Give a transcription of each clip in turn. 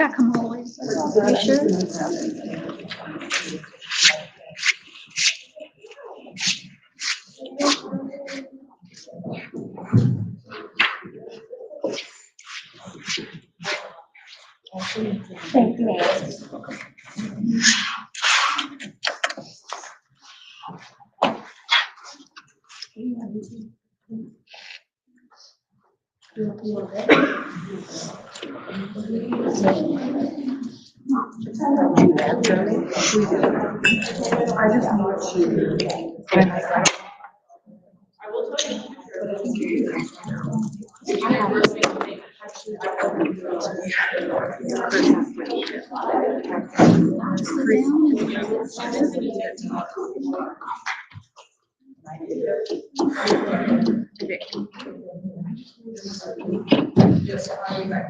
guacamoles. Are you sure? Thank you.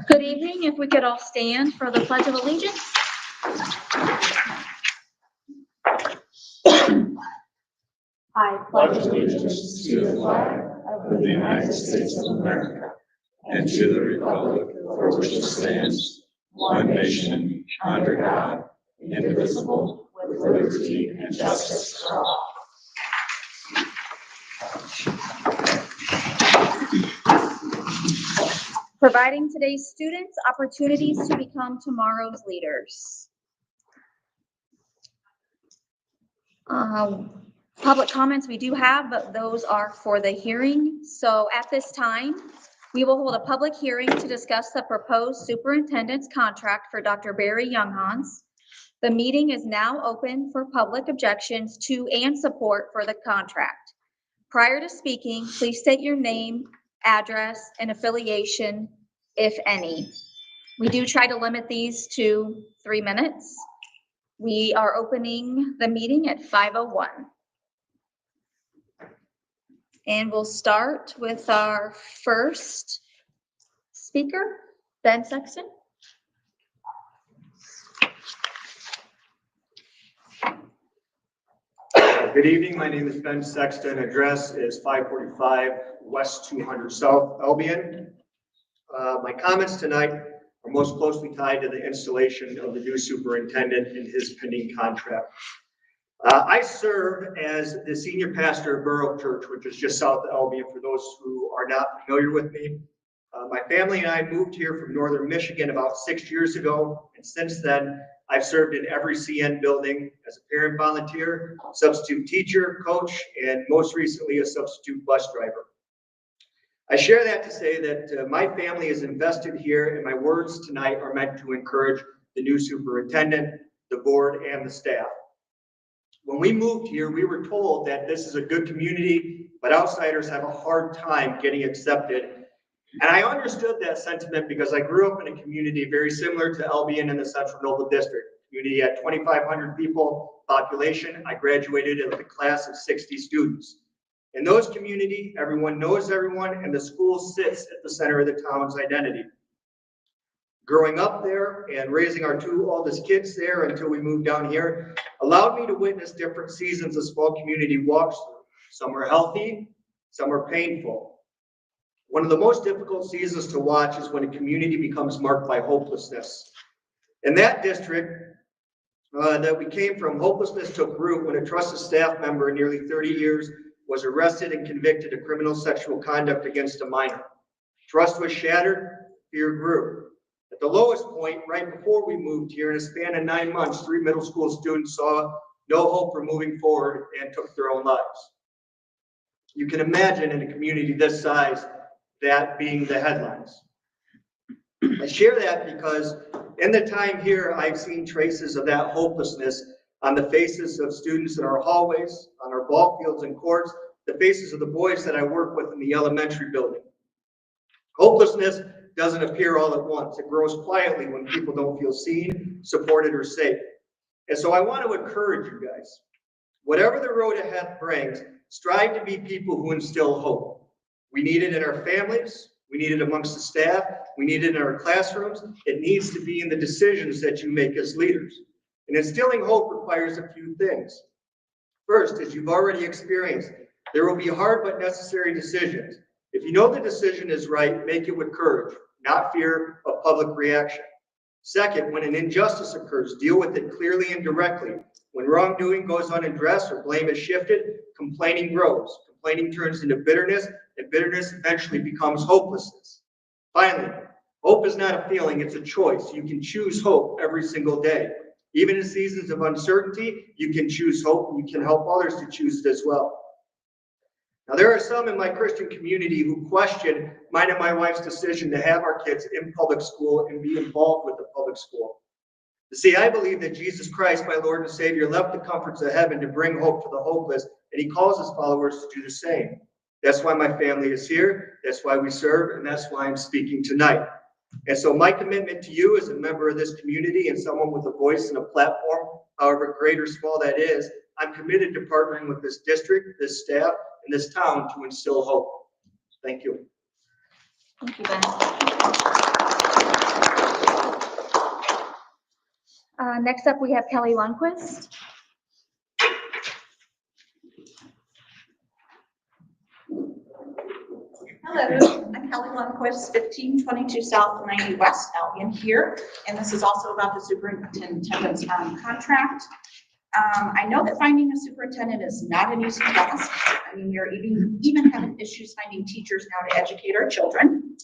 Good evening. If we could all stand for the Pledge of Allegiance. I pledge allegiance to the flag of the United States of America and to the republic for which it stands, one nation, under God, indivisible, with liberty and justice for all. Providing today's students opportunities to become tomorrow's leaders. Public comments we do have, but those are for the hearing. So at this time, we will hold a public hearing to discuss the proposed superintendent's contract for Dr. Barry Younghans. The meeting is now open for public objections to and support for the contract. Prior to speaking, please state your name, address, and affiliation, if any. We do try to limit these to 3 minutes. We are opening the meeting at 5:01. And we'll start with our first speaker, Ben Sexton. Good evening. My name is Ben Sexton. Address is 545 West 200 South Albion. My comments tonight are most closely tied to the installation of the new superintendent and his pending contract. I serve as the senior pastor of Borough Church, which is just south of Albion, for those who are not familiar with me. My family and I moved here from northern Michigan about 6 years ago, and since then, I've served in every CN building as a parent volunteer, substitute teacher, coach, and most recently a substitute bus driver. I share that to say that my family is invested here, and my words tonight are meant to encourage the new superintendent, the board, and the staff. When we moved here, we were told that this is a good community, but outsiders have a hard time getting accepted. And I understood that sentiment because I grew up in a community very similar to Albion in the Central Noble District. Community had 2,500 people population. I graduated with a class of 60 students. In those community, everyone knows everyone, and the school sits at the center of the town's identity. Growing up there and raising our 2 oldest kids there until we moved down here allowed me to witness different seasons a small community walks through. Some are healthy, some are painful. One of the most difficult seasons to watch is when a community becomes marked by hopelessness. In that district that we came from, hopelessness took root when a trusted staff member in nearly 30 years was arrested and convicted of criminal sexual conduct against a minor. Trust was shattered, fear grew. At the lowest point, right before we moved here, in a span of 9 months, 3 middle school students saw no hope for moving forward and took their own lives. You can imagine in a community this size, that being the headlines. I share that because in the time here, I've seen traces of that hopelessness on the faces of students in our hallways, on our ball fields and courts, the faces of the boys that I work with in the elementary building. Hopelessness doesn't appear all at once. It grows quietly when people don't feel seen, supported, or safe. And so I want to encourage you guys, whatever the road ahead brings, strive to be people who instill hope. We need it in our families. We need it amongst the staff. We need it in our classrooms. It needs to be in the decisions that you make as leaders. And instilling hope requires a few things. First, as you've already experienced, there will be hard but necessary decisions. If you know the decision is right, make it with courage, not fear of public reaction. Second, when an injustice occurs, deal with it clearly and directly. When wrongdoing goes unaddressed or blame is shifted, complaining grows. Complaining turns into bitterness, and bitterness eventually becomes hopelessness. Finally, hope is not a feeling, it's a choice. You can choose hope every single day. Even in seasons of uncertainty, you can choose hope, and you can help others to choose it as well. Now, there are some in my Christian community who question mine and my wife's decision to have our kids in public school and be involved with the public school. You see, I believe that Jesus Christ, my Lord and Savior, left the comforts of heaven to bring hope to the hopeless, and he calls his followers to do the same. That's why my family is here, that's why we serve, and that's why I'm speaking tonight. And so my commitment to you as a member of this community and someone with a voice and a platform, however great or small that is, I'm committed to partnering with this district, this staff, and this town to instill hope. Thank you. Thank you, Ben. Next up, we have Kelly Lundquist. Hello, I'm Kelly Lundquist, 1522 South 90 West Albion here, and this is also about the superintendent's contract. I know that finding a superintendent is not an easy task. I mean, we're even having issues finding teachers now to educate our children.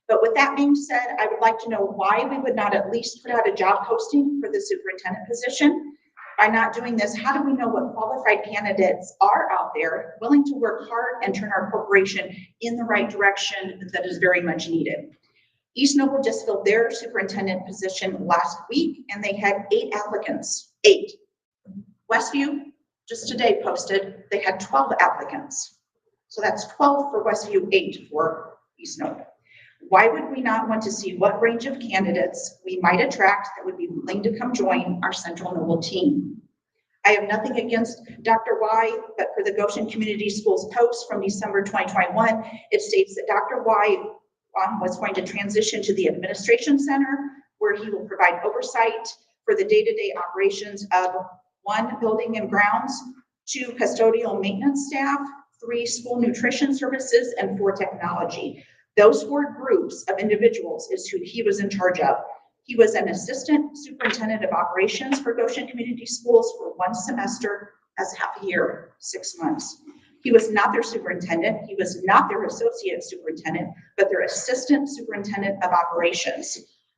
But with that being said, I would like to know why we would not at least put out a job posting for the superintendent position. By not doing this, how do we know what qualified candidates are out there willing to work hard and turn our corporation in the right direction that is very much needed? East Noble just filled their superintendent position last week, and they had 8 applicants, 8. Westview, just today posted, they had 12 applicants. So that's 12 for Westview, 8 for East Noble. Why would we not want to see what range of candidates we might attract that would be willing to come join our Central Noble team? I have nothing against Dr. Y, but for the Goshen Community Schools post from December 2021, it states that Dr. Y was going to transition to the administration center, where he will provide oversight for the day-to-day operations of 1, building and grounds, 2, custodial maintenance staff, 3, school nutrition services, and 4, technology. Those 4 groups of individuals is who he was in charge of. He was an assistant superintendent of operations for Goshen Community Schools for 1 semester as half a year, 6 months. He was not their superintendent. He was not their associate superintendent, but their assistant superintendent of operations.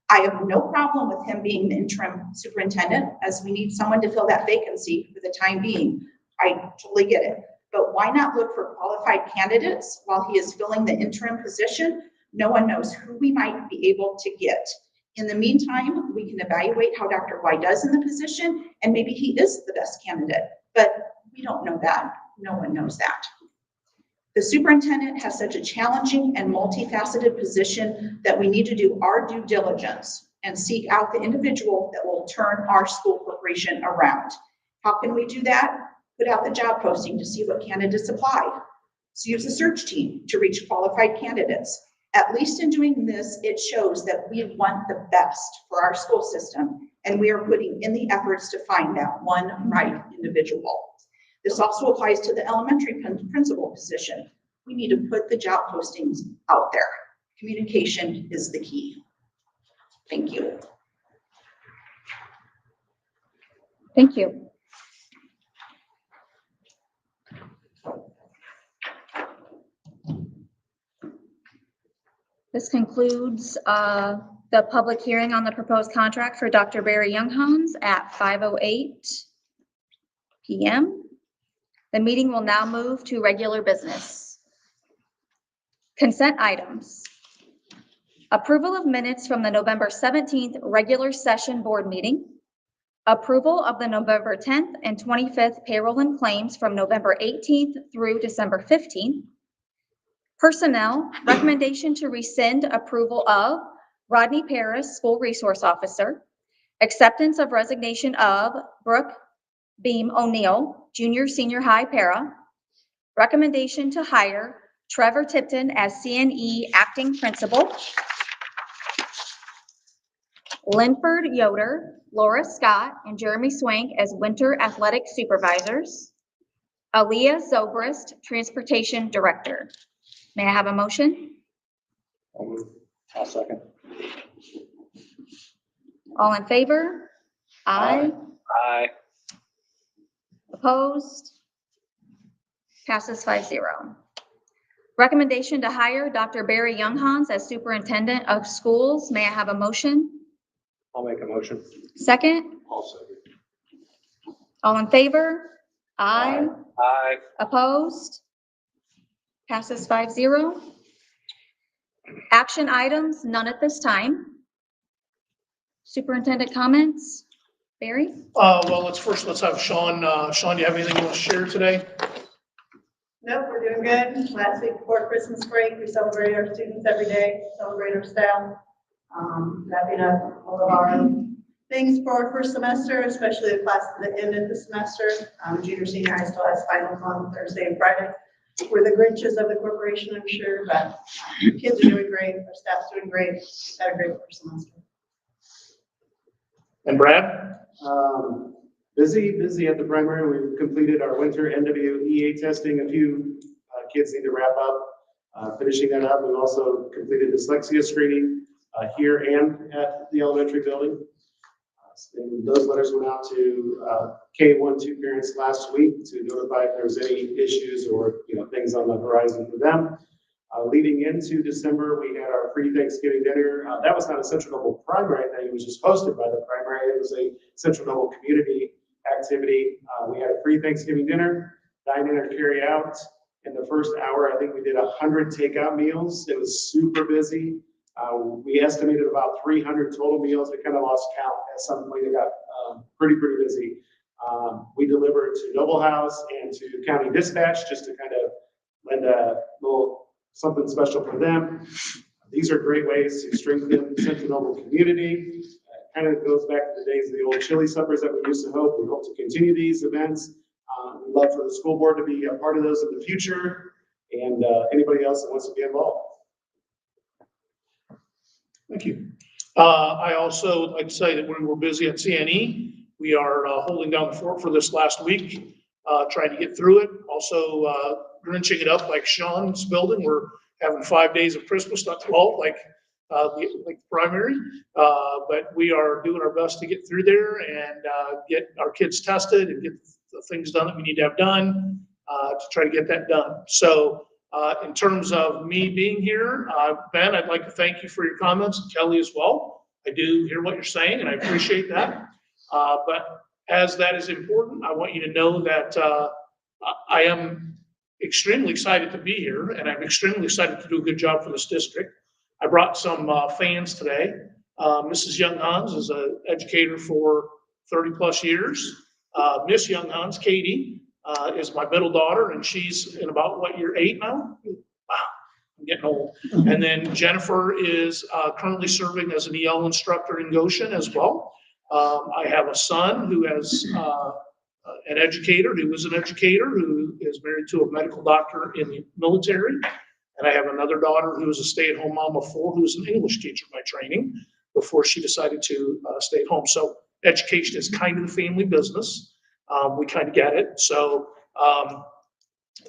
I have no problem with him being the interim superintendent, as we need someone to fill that vacancy for the time being. I totally get it. But why not look for qualified candidates while he is filling the interim position? No one knows who we might be able to get. In the meantime, we can evaluate how Dr. Y does in the position, and maybe he is the best candidate, but we don't know that. No one knows that. The superintendent has such a challenging and multifaceted position that we need to do our due diligence and seek out the individual that will turn our school corporation around. How can we do that? Put out the job posting to see what candidates apply. So use a search team to reach qualified candidates. At least in doing this, it shows that we want the best for our school system, and we are putting in the efforts to find that one right individual. This also applies to the elementary principal position. We need to put the job postings out there. Communication is the key. Thank you. Thank you. This concludes the public hearing on the proposed contract for Dr. Barry Younghans at 5:08 p.m. The meeting will now move to regular business. Consent items. Approval of minutes from the November 17th regular session board meeting. Approval of the November 10th and 25th payroll and claims from November 18th through December 15th. Personnel, recommendation to rescind approval of Rodney Paris, School Resource Officer. Acceptance of resignation of Brooke Beam O'Neill, Junior Senior High Para. Recommendation to hire Trevor Tipton as CNE Acting Principal. Linford Yoder, Laura Scott, and Jeremy Swank as Winter Athletic Supervisors. Aaliyah Zobrist, Transportation Director. May I have a motion? I'll move. I'll second. All in favor? Aye. Aye. Opposed? Passes 5-0. Recommendation to hire Dr. Barry Younghans as Superintendent of Schools. May I have a motion? I'll make a motion. Second? I'll second. All in favor? Aye. Aye. Opposed? Passes 5-0. Action items, none at this time. Superintendent comments? Barry? Well, let's have Sean. Sean, do you have anything you want to share today? Nope, we're doing good. Last week before Christmas break, we celebrate our students every day, celebrate our staff. Wrapping up all of our things for our first semester, especially the class that ended the semester. Junior, senior high still has finals on Thursday and Friday. We're the Grinches of the corporation, I'm sure, but kids are doing great, our staff's doing great. Had a great first semester. And Brad? Busy at the primary. We've completed our winter NWEA testing. A few kids need to wrap up. Finishing that up, we've also completed dyslexia screening here and at the elementary building. And those letters went out to K-1-2 parents last week to notify if there was any issues or things on the horizon for them. Leading into December, we had our pre-Thanksgiving dinner. That was not a Central Noble primary thing. It was just hosted by the primary. It was a Central Noble community activity. We had a pre-Thanksgiving dinner, dine in or carry out. In the first hour, I think we did 100 takeout meals. It was super busy. We estimated about 300 total meals. We kind of lost count at some point. It got pretty busy. We delivered to Noble House and to County Dispatch just to kind of lend a little something special for them. These are great ways to strengthen Central Noble community. Kind of goes back to the days of the old chili suppers that we used to hope. We hope to continue these events. We'd love for the school board to be a part of those in the future, and anybody else that wants to be involved. Thank you. I also would like to say that when we're busy at CNE, we are holding down the fort for this last week, trying to get through it. Also, grinching it up like Sean's building. We're having 5 days of Christmas, not 12, like the primary. But we are doing our best to get through there and get our kids tested and get the things done that we need to have done to try to get that done. So in terms of me being here, Ben, I'd like to thank you for your comments, and Kelly as well. I do hear what you're saying, and I appreciate that. But as that is important, I want you to know that I am extremely excited to be here, and I'm extremely excited to do a good job for this district. I brought some fans today. Mrs. Younghans is an educator for 30 plus years. Miss Younghans, Katie, is my middle daughter, and she's in about, what, year 8 now? Wow, I'm getting old. And then Jennifer is currently serving as an EL instructor in Goshen as well. I have a son who has an educator, who is an educator, who is married to a medical doctor in the military. And I have another daughter who is a stay-at-home mom of 4, who is an English teacher by training before she decided to stay at home. So education is kind of the family business. We kind of get it. So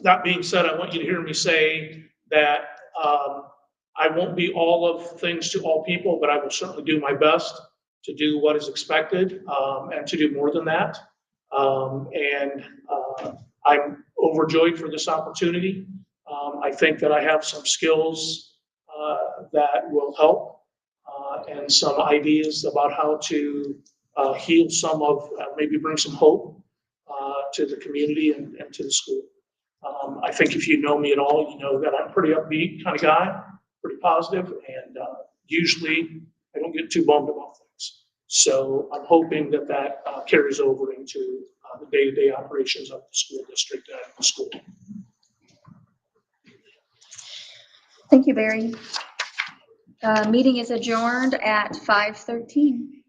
that being said, I want you to hear me say that I won't be all of things to all people, but I will certainly do my best to do what is expected and to do more than that. I'm overjoyed for this opportunity. I think that I have some skills that will help and some ideas about how to heal some of, maybe bring some hope to the community and to the school. I think if you know me at all, you know that I'm a pretty upbeat kind of guy, pretty positive, and usually I don't get too bummed about things. So I'm hoping that that carries over into the day-to-day operations of the school district and the school. Thank you, Barry. Meeting is adjourned at 5:13.